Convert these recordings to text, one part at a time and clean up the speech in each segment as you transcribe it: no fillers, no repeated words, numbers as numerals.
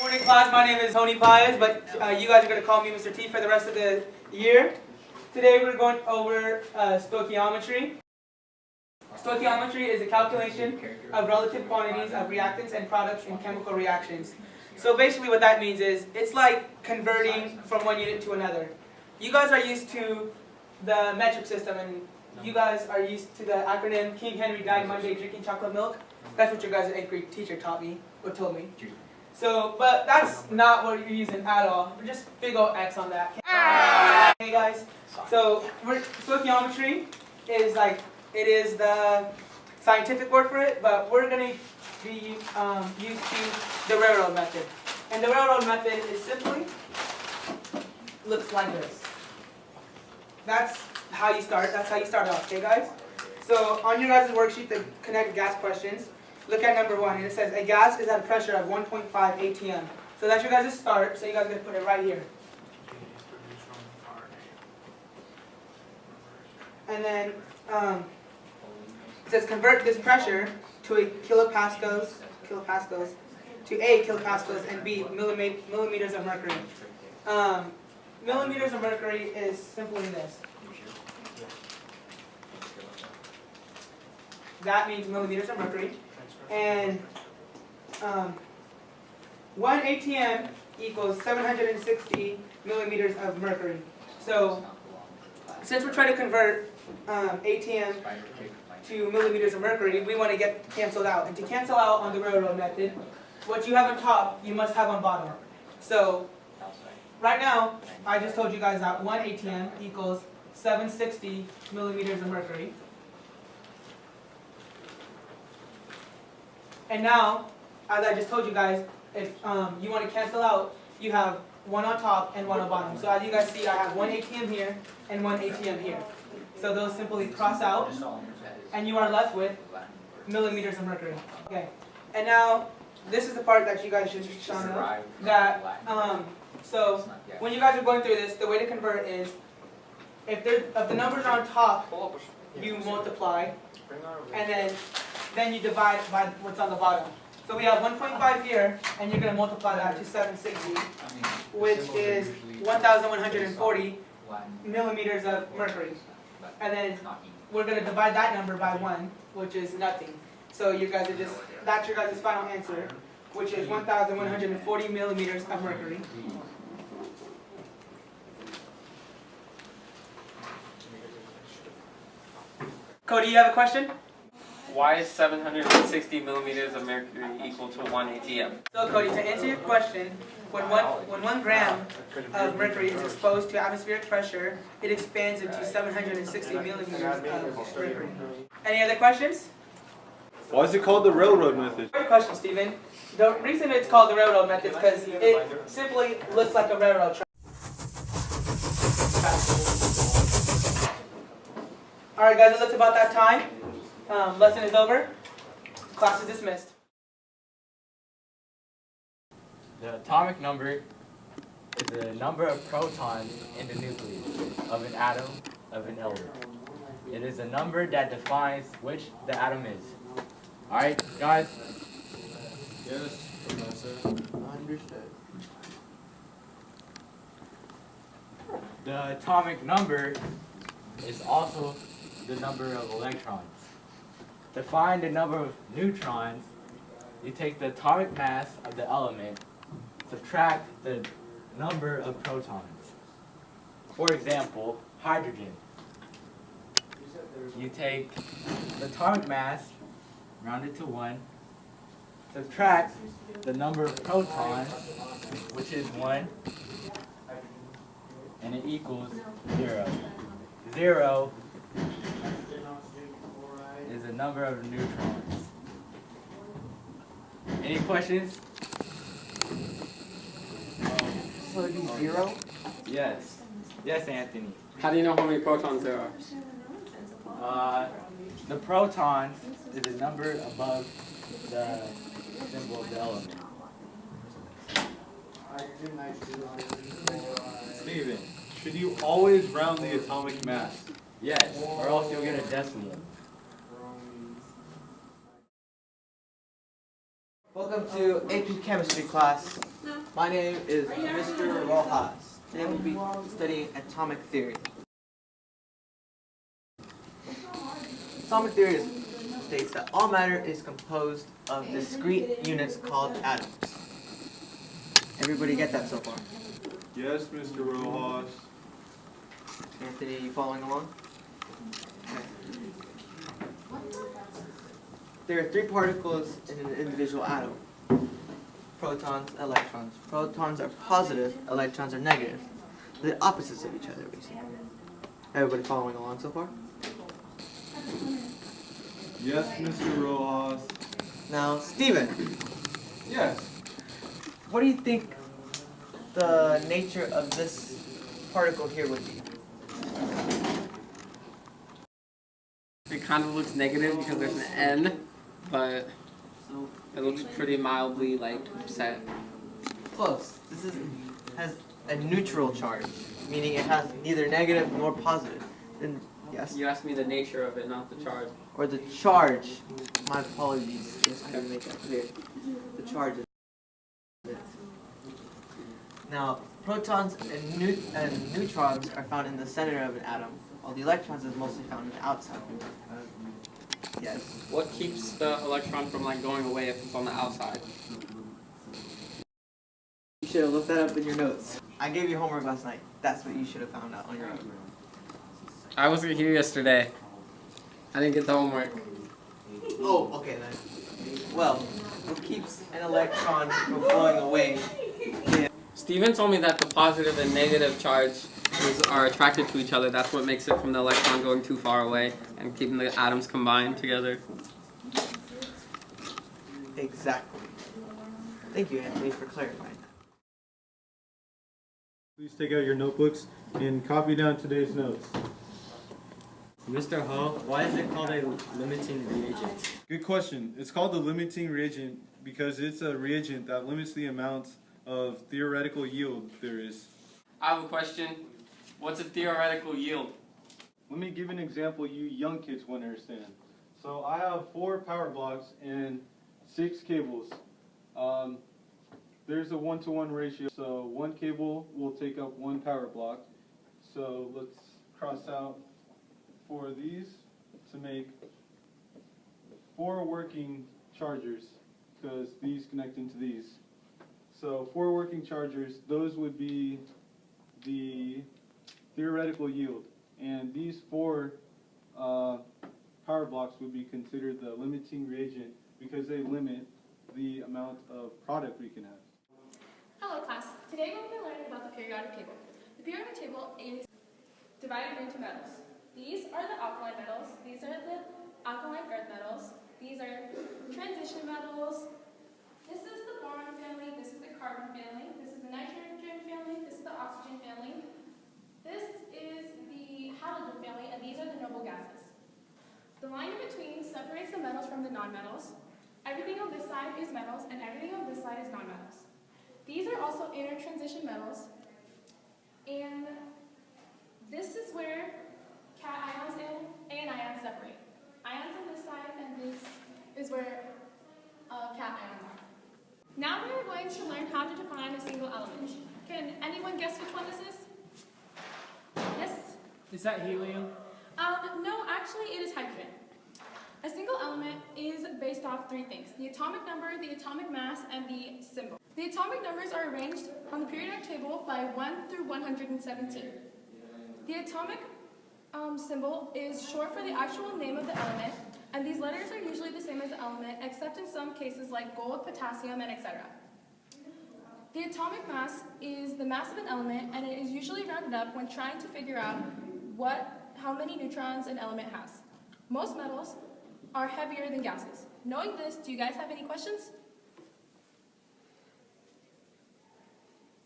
Morning class, my name is Tony Pius, but you guys are going to call me Mr. T for the rest of the year. Today we're going over stoichiometry. Stoichiometry is a calculation of relative quantities of reactants and products in chemical reactions. So basically what that means is, it's like converting from one unit to another. You guys are used to the metric system, and you guys are used to the acronym King Henry died Monday drinking chocolate milk. That's what your guys' 8th grade teacher taught me, or told me. So, but that's not what you're using at all. We're just big old X on that. Hey guys, so stoichiometry is like, it is the scientific word for it, but we're going to be used to the railroad method. And the railroad method is simply, looks like this. That's how you start. That's how you start off, okay guys? So on your guys' worksheet, the connect gas questions, look at number 1, and it says a gas is at a pressure of 1.5 atm. So that's your guys' start, so you guys are going to put it right here. And then it says convert this pressure to a kilopascals to A kilopascals and B millimeters of mercury. Millimeters of mercury is simply this. That means millimeters of mercury. And 1 atm equals 760 millimeters of mercury. So since we're trying to convert atm to millimeters of mercury, we want to get canceled out. And to cancel out on the railroad method, what you have on top, you must have on bottom. So right now, I just told you guys that 1 atm equals 760 millimeters of mercury. And now, as I just told you guys, if you want to cancel out, you have 1 on top and 1 on bottom. So as you guys see, I have 1 atm here and 1 atm here. So those simply cross out, and you are left with millimeters of mercury. Okay. And now, this is the part that you guys should know. That so when you guys are going through this, the way to convert is, if the numbers are on top, you multiply, and then you divide by what's on the bottom. So we have 1.5 here, and you're going to multiply that to 760, which is 1,140 millimeters of mercury. And then we're going to divide that number by 1, which is nothing. So you guys are just, that's your guys' final answer, which is 1,140 millimeters of mercury. Cody, you have a question? Why is 760 millimeters of mercury equal to 1 atm? So Cody, to answer your question, when 1 gram of mercury is exposed to atmospheric pressure, it expands into 760 millimeters of mercury. Any other questions? Why is it called the railroad method? Great question, Stephen. The reason it's called the railroad method is because it simply looks like a railroad track. Alright guys, it looks about that time. Lesson is over. Class is dismissed. The atomic number is the number of protons in the nucleus of an atom of an element. It is a number that defines which the atom is. Alright, guys? Yes, Professor. Understood. The atomic number is also the number of electrons. To find the number of neutrons, you take the atomic mass of the element, subtract the number of protons. For example, hydrogen. You take the atomic mass, round it to 1, subtract the number of protons, which is 1, and it equals 0. 0 is the number of neutrons. Any questions? So it'd be 0? Yes. Yes, Anthony. How do you know how many protons there are? The protons is the number above the symbol of the element. Steven, should you always round the atomic mass? Yes, or else you'll get a decimal. Welcome to AP Chemistry class. My name is Mr. Rojas. Today we'll be studying atomic theory. Atomic theory states that all matter is composed of discrete units called atoms. Everybody get that so far? Yes, Mr. Rojas. Anthony, you following along? Okay. There are three particles in an individual atom. Protons, electrons. Protons are positive, electrons are negative. They're the opposites of each other, basically. Everybody following along so far? Yes, Mr. Rojas. Now, Steven, Yes. what do you think the nature of this particle here would be? It kind of looks negative because there's an N, but it looks pretty mildly like set. Close. Has a neutral charge, meaning it has neither negative nor positive. Then, yes? You asked me the nature of it, not the charge. Or the charge. My apologies. Just had to make that clear. The charge is it. Now, protons and neutrons are found in the center of an atom, while the electrons is mostly found in the outside. Yes. What keeps the electron from like going away if it's on the outside? You should have looked that up in your notes. I gave you homework last night. That's what you should have found out on your own. I wasn't here yesterday. I didn't get the homework. Oh, okay then. Well, what keeps an electron from flowing away? Yeah. Steven told me that the positive and negative charge are attracted to each other. That's what makes it from the electron going too far away and keeping the atoms combined together. Exactly. Thank you, Anthony, for clarifying that. Please take out your notebooks and copy down today's notes. Mr. Ho, why is it called a limiting reagent? Good question. It's called the limiting reagent because it's a reagent that limits the amount of theoretical yield there is. I have a question. What's a theoretical yield? Let me give an example you young kids won't understand. So I have 4 power blocks and 6 cables. There's a 1-to-1 ratio, so 1 cable will take up 1 power block. So let's cross out 4 of these to make 4 working chargers, because these connect into these. So 4 working chargers, those would be the theoretical yield. And these 4 power blocks would be considered the limiting reagent because they limit the amount of product we can have. Hello class, today we'll be learning about the periodic table. The periodic table is divided into metals. These are the alkaline metals, these are the alkaline earth metals, these are transition metals, this is the boron family, this is the carbon family, this is the nitrogen family, this is the oxygen family, this is the halogen family, and these are the noble gases. The line in between separates the metals from the nonmetals. Everything on this side is metals, and everything on this side is nonmetals. These are also inner transition metals, and this is where cation ions and anion ions separate. Ions on this side, and this is where cation ions are. Now we are going to learn how to define a single element. Can anyone guess which one this is? Yes? Is that helium? No, actually it is hydrogen. A single element is based off 3 things: the atomic number, the atomic mass, and the symbol. The atomic numbers are arranged on the periodic table by 1 through 117. The atomic symbol is short for the actual name of the element, and these letters are usually the same as the element, except in some cases like gold, potassium, and etc. The atomic mass is the mass of an element, and it is usually rounded up when trying to figure out how many neutrons an element has. Most metals are heavier than gases. Knowing this, do you guys have any questions?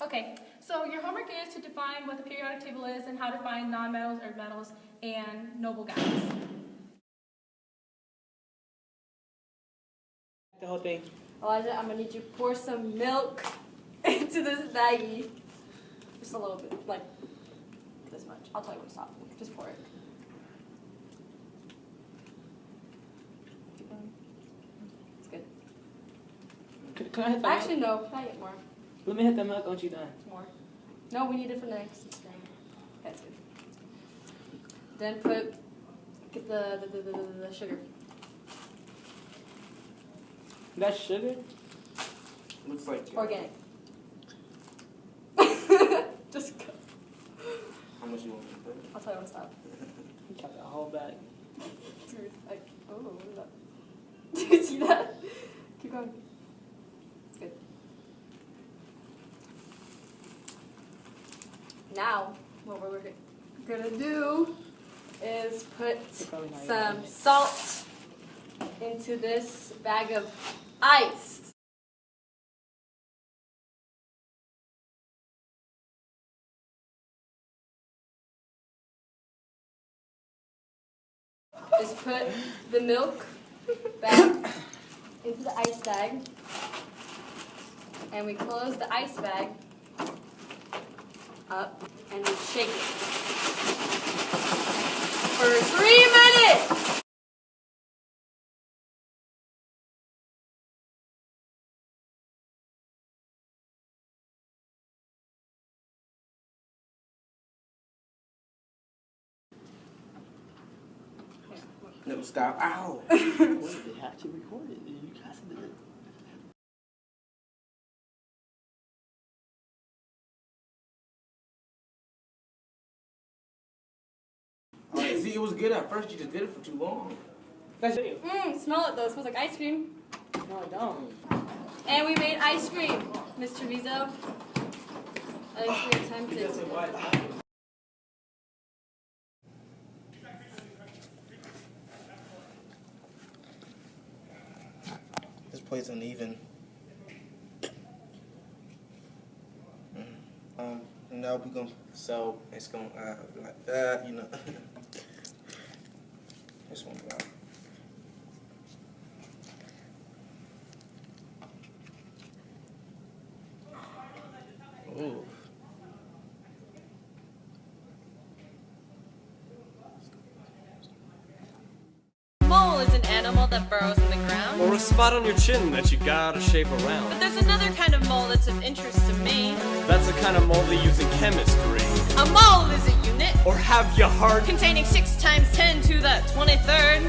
Okay, so your homework is to define what the periodic table is and how to find nonmetals, earth metals, and noble gases. The whole thing. Elijah, I'm gonna need you to pour some milk into this baggie. Just a little bit, like this much. I'll tell you when to stop. Just pour it. Keep going. It's good. Can I hit that? Actually, no. Can I get more? Let me hit the milk once you're done. More. No, we need it for the next thing. That's good. Then get the sugar. That's sugar? Looks like Organic. Just go. How much you want to put? I'll tell you when to stop. You got the whole bag. Dude, oh, what is that? Do you see that? Keep going. It's good. Now, what we're gonna do is put some salt into this bag of ice. Just put the milk back into the ice bag, and we close the ice bag up, and we shake it for 3 minutes. No, stop. Ow! Wait, they have to record it. You guys did it. Alright, see, it was good at first. You just did it for too long. That's it. Smell it though. It smells like ice cream. No, I don't. And we made ice cream, Mr. Vizo. Ice cream tempted. This plate's uneven. Now we're gonna it's gonna like that, you know. This one go out. Ooh. Mole is an animal that burrows in the ground. Or a spot on your chin that you gotta shape around. But there's another kind of mole that's of interest to me. That's the kind of mold they use in chemistry. A mole is a unit Or have your heart containing 6 times 10 to the 23rd.